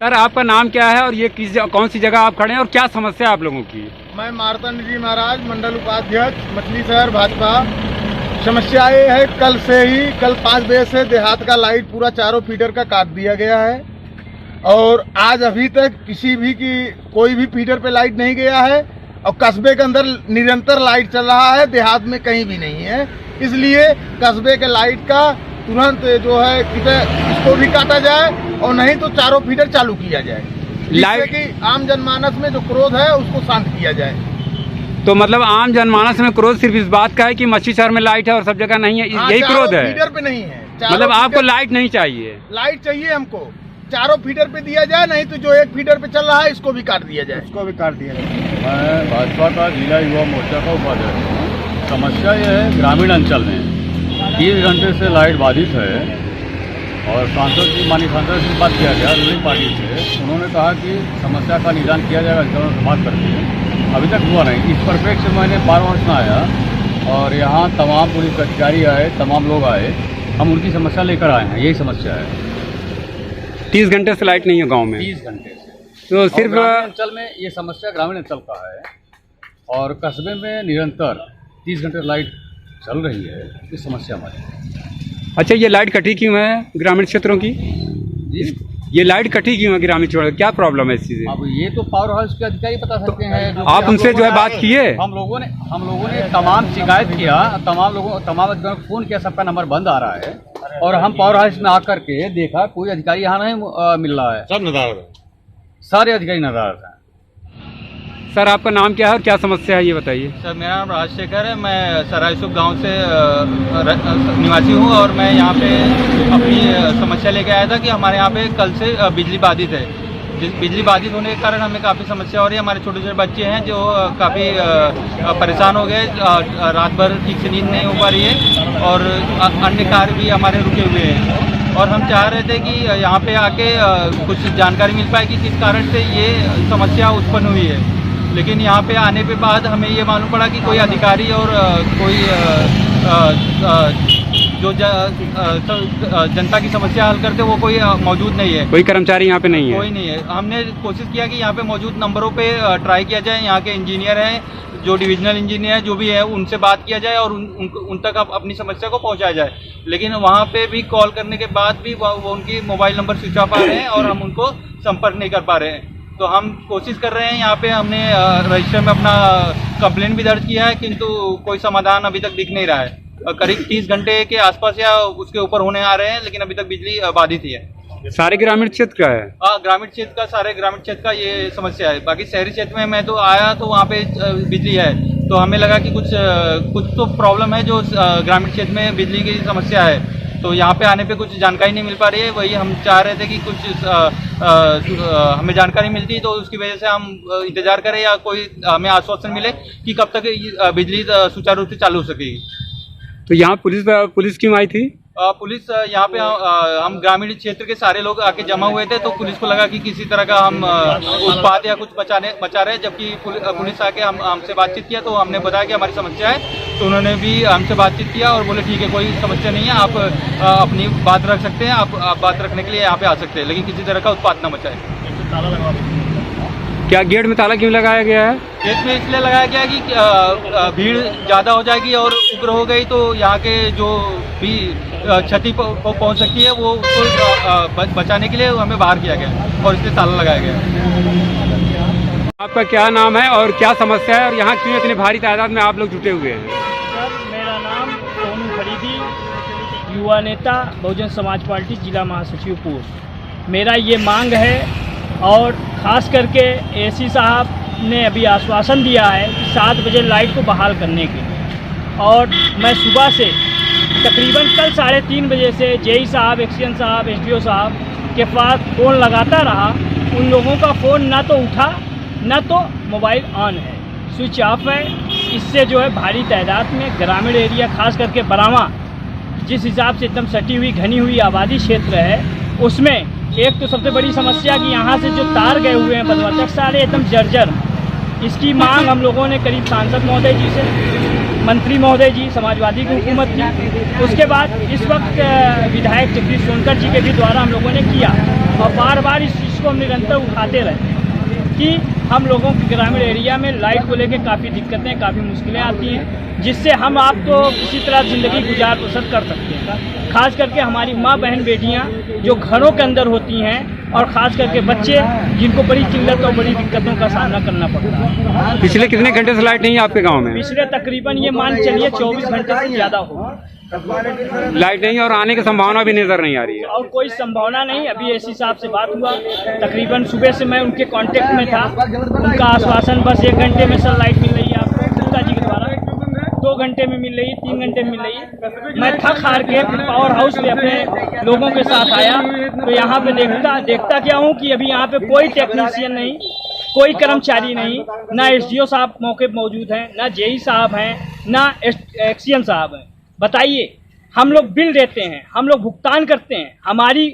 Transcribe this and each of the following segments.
Sir आपका नाम क्या है और ये कौन सी जगह आप खड़े हैं और क्या समस्या है आप लोगों की? मैं मार्तंड जी महाराज, मंडल उपाध्यक्ष, मछली शहर भाजपा। समस्या ये है, कल 5 बजे से देहात का लाइट पूरा चारों फीडर का काट दिया गया है और आज अभी तक कोई भी फीडर पे लाइट नहीं गया है और कस्बे के अंदर निरंतर लाइट चल रहा है, देहात में कहीं भी नहीं है। इसलिए कस्बे के लाइट का तुरंत जो है इसको भी काटा जाए और नहीं तो चारों फीडर चालू किया जाए, जिससे कि आम जनमानस में जो क्रोध है उसको शांत किया जाए। तो मतलब आम जनमानस में क्रोध सिर्फ इस बात का है कि मछली शहर में लाइट है और सब जगह नहीं है, यही क्रोध है? फीडर पे नहीं है, मतलब आपको लाइट नहीं चाहिए? लाइट चाहिए हमको, चारों फीडर पे दिया जाए, नहीं तो जो एक फीडर पे चल रहा है इसको भी काट दिया जाए। मैं भाजपा का जिला युवा मोर्चा का उपाध्यक्ष हूँ। समस्या यह है, ग्रामीण अंचल में 30 घंटे से लाइट बाधित है और माननीय सांसद से बात किया गया रूलिंग पार्टी से। उन्होंने कहा कि समस्या का निदान किया जाएगा, इसका बात करते हैं, अभी तक हुआ नहीं। इस परिप्रेक्ष्य से मैंने 12 वर्ष में आया और यहाँ तमाम पुलिस अधिकारी आए, तमाम लोग आए, हम उनकी समस्या लेकर आए हैं। यही समस्या है। 30 घंटे से लाइट नहीं है गाँव में? 30 घंटे से। तो सिर्फ ग्रामीण अंचल में ये समस्या ग्रामीण अंचल का है और कस्बे में निरंतर 30 घंटे लाइट चल रही है, इस समस्या हमारी। अच्छा, ये लाइट कटी क्यों है ग्रामीण क्षेत्रों की? जी, ये लाइट कटी क्यों है ग्रामीण क्षेत्रों? क्या प्रॉब्लम है इस चीज़? अब ये तो पावर हाउस के अधिकारी बता सकते हैं। आप उनसे जो है बात किए? हम लोगों ने तमाम शिकायत किया, तमाम अधिकारियों को फ़ोन किया, सबका नंबर बंद आ रहा है और हम पावर हाउस में आकर के देखा कोई अधिकारी यहाँ नहीं मिल रहा है। सब नदारद है, सारे अधिकारी नदारद हैं। सर आपका नाम क्या है और क्या समस्या है ये बताइए? सर मेरा नाम राजशेखर है, मैं सरायसुख गांव से निवासी हूं और मैं यहां पे अपनी समस्या लेके आया था कि हमारे यहां पे कल से बिजली बाधित है। बिजली बाधित होने के कारण हमें काफ़ी समस्या हो रही है। हमारे छोटे छोटे बच्चे हैं जो काफ़ी परेशान हो गए, रात भर ठीक से नींद नहीं हो पा रही है और अन्य कार्य भी हमारे रुके हुए हैं और हम चाह रहे थे कि यहाँ पे आके कुछ जानकारी मिल पाए कि किस कारण से ये समस्या उत्पन्न हुई है। लेकिन यहाँ पे आने के बाद हमें ये मालूम पड़ा कि कोई अधिकारी और कोई जो जनता की समस्या हल करते वो कोई मौजूद नहीं है, कोई कर्मचारी यहाँ पे नहीं है? कोई नहीं है। हमने कोशिश किया कि यहाँ पे मौजूद नंबरों पे ट्राई किया जाए, यहाँ के इंजीनियर हैं जो डिविजनल इंजीनियर जो भी है उनसे बात किया जाए और उन तक अपनी समस्या को पहुँचाया जाए। लेकिन वहाँ पे भी कॉल करने के बाद भी वो उनकी मोबाइल नंबर स्विच ऑफ आ रहे हैं और हम उनको संपर्क नहीं कर पा रहे हैं। तो हम कोशिश कर रहे हैं, यहाँ पे हमने रजिस्टर में अपना कंप्लेंट भी दर्ज किया है, किंतु कोई समाधान अभी तक दिख नहीं रहा है। करीब 30 घंटे के आसपास या उसके ऊपर होने आ रहे हैं, लेकिन अभी तक बिजली बाधित ही है। सारे ग्रामीण क्षेत्र का है? हाँ, ग्रामीण क्षेत्र का, सारे ग्रामीण क्षेत्र का ये समस्या है। बाकी शहरी क्षेत्र में मैं तो आया तो वहाँ पे बिजली है, तो हमें लगा कि कुछ तो प्रॉब्लम है जो ग्रामीण क्षेत्र में बिजली की समस्या है। तो यहाँ पे आने पे कुछ जानकारी नहीं मिल पा रही है। वही हम चाह रहे थे कि कुछ हमें जानकारी मिलती तो उसकी वजह से हम इंतजार करें या कोई हमें आश्वासन मिले कि कब तक बिजली सुचारू रूप से चालू हो सकेगी। तो यहाँ पुलिस क्यों आई थी? पुलिस यहाँ पे हम ग्रामीण क्षेत्र के सारे लोग आके जमा हुए थे, तो पुलिस को लगा कि किसी तरह का हम उत्पाद या कुछ बचा रहे हैं। जबकि पुलिस आके हमसे बातचीत किया तो हमने बताया कि हमारी समस्या है, तो उन्होंने भी हमसे बातचीत किया और बोले ठीक है, कोई समस्या नहीं है, आप अपनी बात रख सकते हैं, आप बात रखने के लिए यहाँ पे आ सकते हैं, लेकिन किसी तरह का उत्पाद न बचाए। क्या गेट में ताला क्यों लगाया गया है? गेट में इसलिए लगाया गया है कि भीड़ ज़्यादा हो जाएगी और उग्र हो गई तो यहाँ के जो भी क्षति पहुँच सकती है वो उसको बचाने के लिए हमें बाहर किया गया और इसलिए ताला लगाया गया। आपका क्या नाम है और क्या समस्या है और यहाँ क्यों इतनी भारी तादाद में आप लोग जुटे हुए हैं? सर मेरा नाम सोनू फरीदी, युवा नेता, बहुजन समाज पार्टी, जिला महासचिव पूर्व। मेरा ये मांग है और ख़ास करके एसी साहब ने अभी आश्वासन दिया है कि 7 बजे लाइट को बहाल करने के लिए, और मैं सुबह से तकरीबन कल 3:30 बजे से जेई साहब, एक्सीएन साहब, एसडीओ साहब के पास फ़ोन लगाता रहा। उन लोगों का फ़ोन ना तो उठा ना तो मोबाइल ऑन है, स्विच ऑफ है। इससे जो है भारी तादाद में ग्रामीण एरिया, खास करके बरामा, जिस हिसाब से एकदम सटी हुई घनी हुई आबादी क्षेत्र है, उसमें एक तो सबसे बड़ी समस्या कि यहाँ से जो तार गए हुए हैं बदवा तक सारे एकदम जर्जर। इसकी मांग हम लोगों ने करीब सांसद महोदय जी से, मंत्री महोदय जी, समाजवादी की हुकूमत की, उसके बाद इस वक्त विधायक जगदीश सोनकर जी के भी द्वारा हम लोगों ने किया और बार बार इस इसको हम निरंतर उठाते रहते हैं कि हम लोगों के ग्रामीण एरिया में लाइट को लेकर काफ़ी दिक्कतें, काफ़ी मुश्किलें आती हैं, जिससे हम आप तो किसी तरह ज़िंदगी गुजार बसर कर सकते हैं। खास करके हमारी माँ बहन बेटियाँ जो घरों के अंदर होती हैं, और ख़ास करके बच्चे जिनको बड़ी किल्लत और बड़ी दिक्कतों का सामना करना पड़ता है। पिछले कितने घंटे से लाइट नहीं है आपके गांव में? पिछले तकरीबन ये मान चलिए 24 घंटे से ज़्यादा होगा लाइट नहीं है और आने की संभावना भी नजर नहीं आ रही है। और कोई संभावना नहीं। अभी एसी साहब से बात हुआ, तकरीबन सुबह से मैं उनके कांटेक्ट में था। उनका आश्वासन बस 1 घंटे में सर लाइट मिल रही है आपको गुप्ता जी के द्वारा, 2 घंटे में मिल रही है, 3 घंटे में मिल रही है। मैं थक हार के पावर हाउस में अपने लोगों के साथ आया तो यहाँ पे देखता क्या हूँ कि अभी यहाँ पे कोई टेक्नीशियन नहीं, कोई कर्मचारी नहीं, ना एसडीओ साहब मौके पर मौजूद हैं, ना जेई साहब हैं, ना एक्सीएन साहब हैं। बताइए, हम लोग बिल देते हैं, हम लोग भुगतान करते हैं, हमारी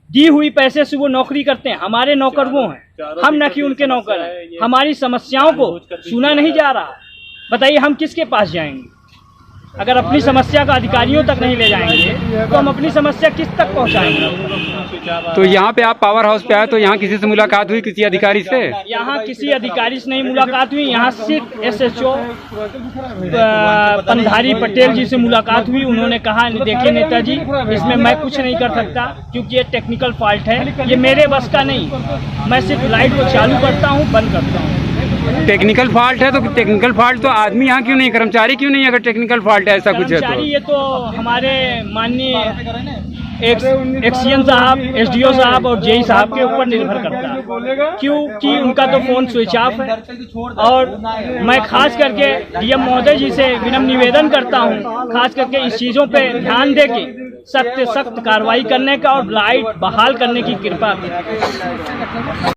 दी हुई पैसे से वो नौकरी करते हैं, हमारे नौकर वो हैं, हम न कि उनके नौकर हैं। हमारी समस्याओं को सुना नहीं जा रहा। बताइए हम किसके पास जाएंगे? अगर अपनी समस्या का अधिकारियों तक नहीं ले जाएंगे तो हम अपनी समस्या किस तक पहुंचाएंगे? तो यहाँ पे आप पावर हाउस पे आए तो यहाँ किसी से मुलाकात हुई, किसी अधिकारी से? यहाँ किसी अधिकारी से नहीं मुलाकात हुई। यहाँ सिर्फ एसएचओ पंधारी पटेल जी से मुलाकात हुई। उन्होंने कहा देखिए नेताजी, इसमें मैं कुछ नहीं कर सकता क्योंकि ये टेक्निकल फॉल्ट है, ये मेरे बस का नहीं। मैं सिर्फ लाइट को चालू करता हूँ, बंद करता हूँ। टेक्निकल फॉल्ट है तो टेक्निकल फॉल्ट तो आदमी यहाँ क्यों नहीं, कर्मचारी क्यों नहीं? अगर टेक्निकल फॉल्ट है ऐसा कुछ है तो ये तो हमारे माननीय एक्सीएन साहब, एसडीओ साहब और जेई साहब के ऊपर निर्भर करता है, क्योंकि उनका तो फोन स्विच ऑफ है। और मैं खास करके डीएम महोदय जी से विनम्र निवेदन करता हूँ, खास करके इस चीज़ों पे ध्यान देके सख्त कार्रवाई करने का और लाइट बहाल करने की कृपा करें।